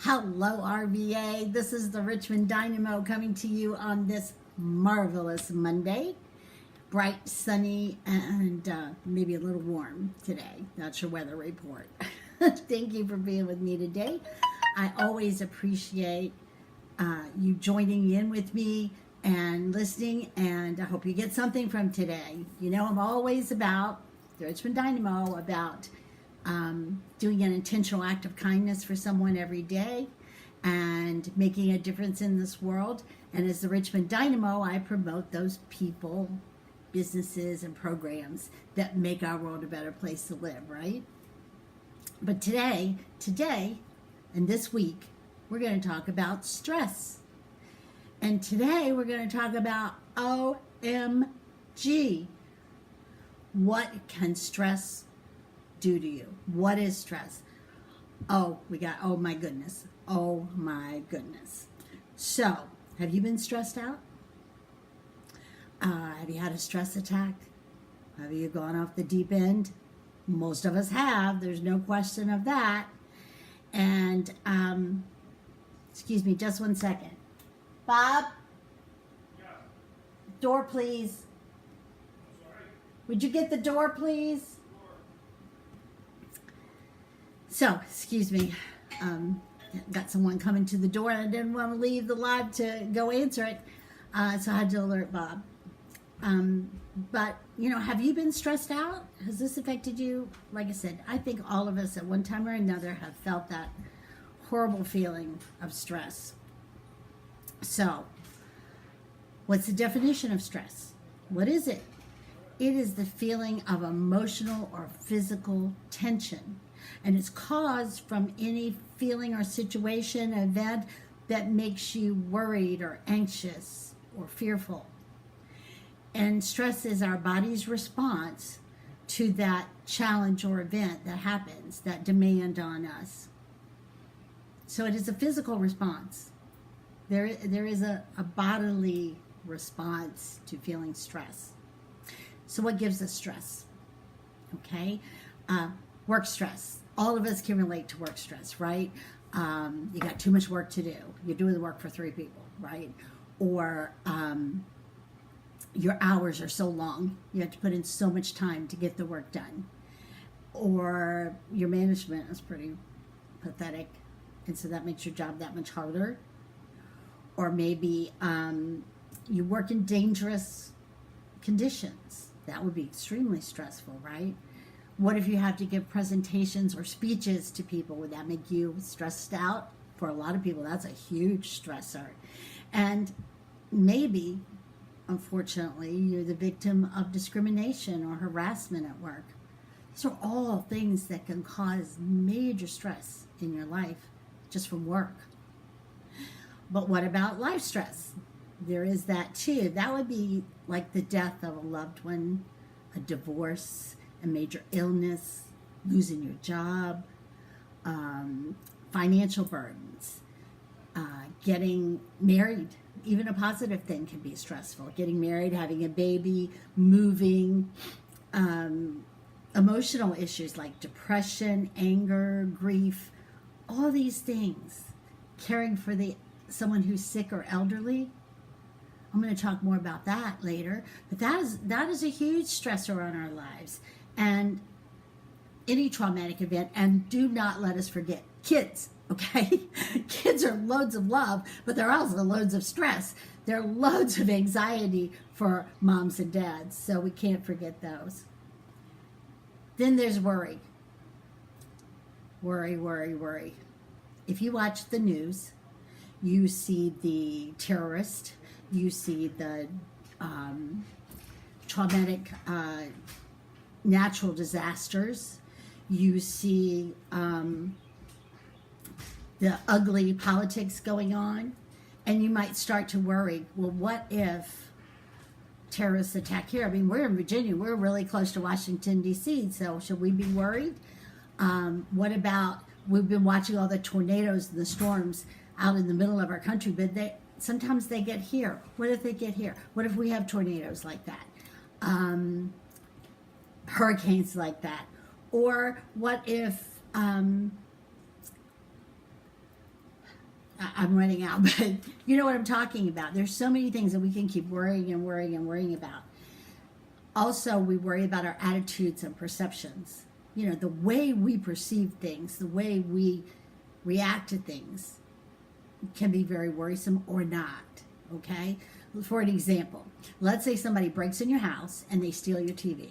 Hello, RVA. This is the Richmond Dynamo coming to you on this marvelous Monday. Bright, sunny, and maybe a little warm today. That's your weather report. Thank you for being with me today. I always appreciate you joining in with me and listening, and I hope you get something from today. You know, I'm always about the Richmond Dynamo, about doing an intentional act of kindness for someone every day and making a difference in this world. And as the Richmond Dynamo, I promote those people, businesses, and programs that make our world a better place to live, right? But today, and this week, we're going to talk about stress. And today, we're going to talk about OMG. What can stress do to you? What is stress? Oh my goodness. Oh my goodness. So, have you been stressed out? Have you had a stress attack? Have you gone off the deep end? Most of us have. There's no question of that. And, excuse me, just one second. Bob? Yeah. Door, please. I'm sorry. Would you get the door, please? So, excuse me, got someone coming to the door and I didn't want to leave the live to go answer it, so I had to alert Bob. But, you know, have you been stressed out? Has this affected you? Like I said, I think all of us at one time or another have felt that horrible feeling of stress. So, what's the definition of stress? What is it? It is the feeling of emotional or physical tension. And it's caused from any feeling or situation, event that makes you worried or anxious or fearful. And stress is our body's response to that challenge or event that happens, that demand on us. So it is a physical response. There is a bodily response to feeling stress. So what gives us stress? Okay, work stress. All of us can relate to work stress, right? You got too much work to do. You're doing the work for 3 people, right? Or your hours are so long. You have to put in so much time to get the work done. Or your management is pretty pathetic, and so that makes your job that much harder. Or maybe you work in dangerous conditions. That would be extremely stressful, right? What if you have to give presentations or speeches to people? Would that make you stressed out? For a lot of people, that's a huge stressor. And maybe, unfortunately, you're the victim of discrimination or harassment at work. These are all things that can cause major stress in your life just from work. But what about life stress? There is that too. That would be like the death of a loved one, a divorce, a major illness, losing your job, financial burdens, getting married. Even a positive thing can be stressful. Getting married, having a baby, moving, emotional issues like depression, anger, grief, all these things. Caring for someone who's sick or elderly. I'm going to talk more about that later. But that is a huge stressor on our lives. And any traumatic event, and do not let us forget kids, okay? Kids are loads of love, but they're also loads of stress. They're loads of anxiety for moms and dads, so we can't forget those. Then there's worry. Worry, worry, worry. If you watch the news, you see the terrorist, you see the traumatic natural disasters, you see the ugly politics going on, and you might start to worry, well, what if terrorists attack here? I mean, we're in Virginia, we're really close to Washington, D.C., so should we be worried? What about, we've been watching all the tornadoes and the storms out in the middle of our country, but sometimes they get here. What if they get here? What if we have tornadoes like that? Hurricanes like that? Or what if I'm running out, but you know what I'm talking about. There's so many things that we can keep worrying and worrying and worrying about. Also, we worry about our attitudes and perceptions. You know, the way we perceive things, the way we react to things can be very worrisome or not, okay? For an example, let's say somebody breaks in your house and they steal your TV.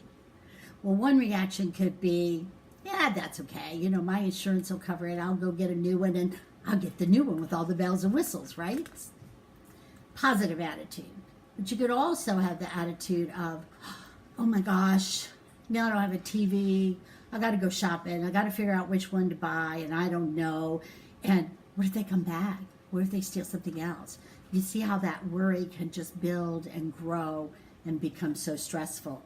Well, one reaction could be, yeah, that's okay. You know, my insurance will cover it. I'll go get a new one and I'll get the new one with all the bells and whistles, right? Positive attitude. But you could also have the attitude of, oh my gosh, now I don't have a TV. I got to go shopping. I got to figure out which one to buy, and I don't know. And what if they come back? What if they steal something else? You see how that worry can just build and grow and become so stressful.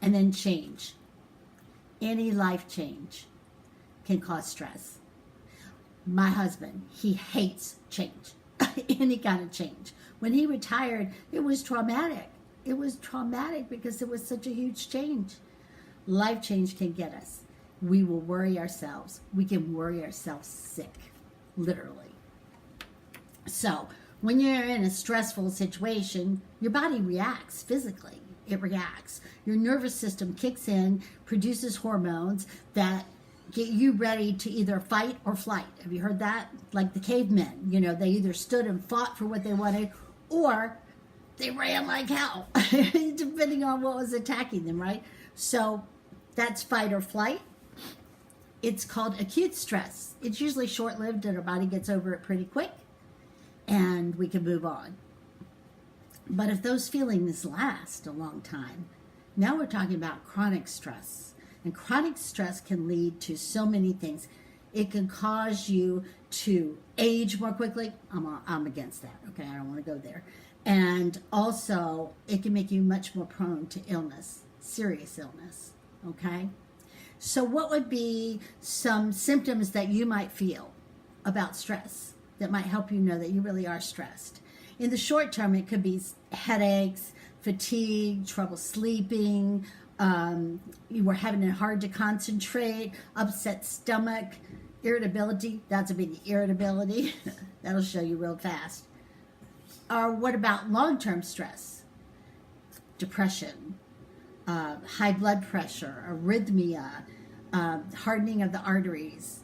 And then change. Any life change can cause stress. My husband, he hates change, any kind of change. When he retired, it was traumatic. It was traumatic because it was such a huge change. Life change can get us. We will worry ourselves. We can worry ourselves sick, literally. So when you're in a stressful situation, your body reacts physically. It reacts. Your nervous system kicks in, produces hormones that get you ready to either fight or flight. Have you heard that? Like the cavemen, you know, they either stood and fought for what they wanted or they ran like hell, depending on what was attacking them, right? So that's fight or flight. It's called acute stress. It's usually short-lived and our body gets over it pretty quick and we can move on. But if those feelings last a long time, now we're talking about chronic stress. And chronic stress can lead to so many things. It can cause you to age more quickly. I'm against that. Okay, I don't want to go there. And also, it can make you much more prone to illness, serious illness. Okay? So what would be some symptoms that you might feel about stress that might help you know that you really are stressed? In the short term, it could be headaches, fatigue, trouble sleeping, you were having it hard to concentrate, upset stomach, irritability. That's a big irritability. That'll show you real fast. Or what about long-term stress? Depression, high blood pressure, arrhythmia, hardening of the arteries,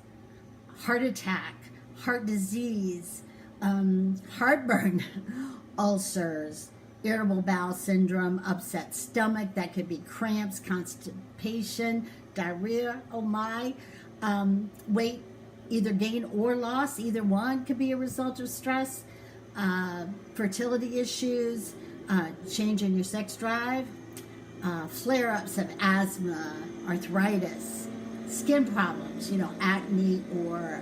heart attack, heart disease, heartburn, ulcers, irritable bowel syndrome, upset stomach. That could be cramps, constipation, diarrhea. Oh my. Weight either gain or loss. Either one could be a result of stress. Fertility issues, change in your sex drive, flare-ups of asthma, arthritis, skin problems, you know, acne or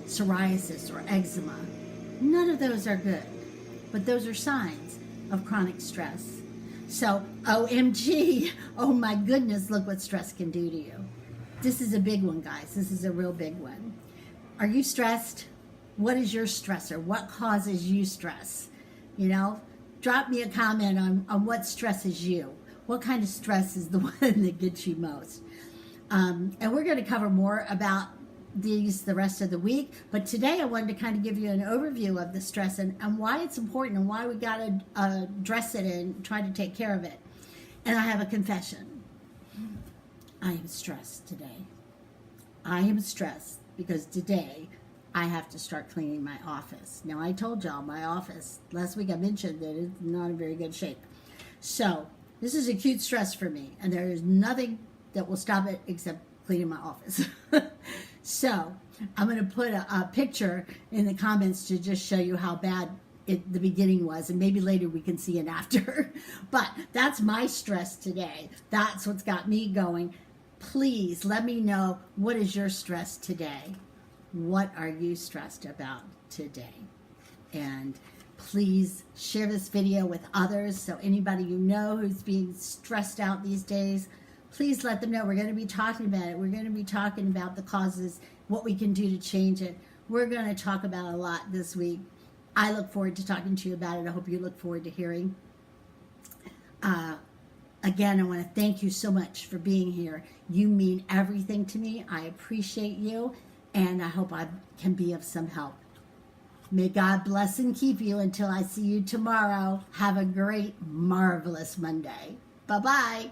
psoriasis or eczema. None of those are good, but those are signs of chronic stress. So, OMG, oh my goodness, look what stress can do to you. This is a big one, guys. This is a real big one. Are you stressed? What is your stressor? What causes you stress? You know, drop me a comment on what stresses you. What kind of stress is the one that gets you most? And we're going to cover more about these the rest of the week. But today I wanted to kind of give you an overview of the stress and why it's important and why we got to address it and try to take care of it. And I have a confession. I am stressed today. I am stressed because today I have to start cleaning my office. Now, I told y'all my office, last week I mentioned that it's not in very good shape. So, this is acute stress for me, and there is nothing that will stop it except cleaning my office. So, I'm going to put a picture in the comments to just show you how bad the beginning was, and maybe later we can see an after. But that's my stress today. That's what's got me going. Please let me know, what is your stress today? What are you stressed about today? And please share this video with others, so anybody you know who's being stressed out these days, please let them know. We're going to be talking about it. We're going to be talking about the causes, what we can do to change it. We're going to talk about a lot this week. I look forward to talking to you about it. I hope you look forward to hearing. Again, I want to thank you so much for being here. You mean everything to me. I appreciate you, and I hope I can be of some help. May God bless and keep you until I see you tomorrow. Have a great, marvelous Monday. Bye-bye.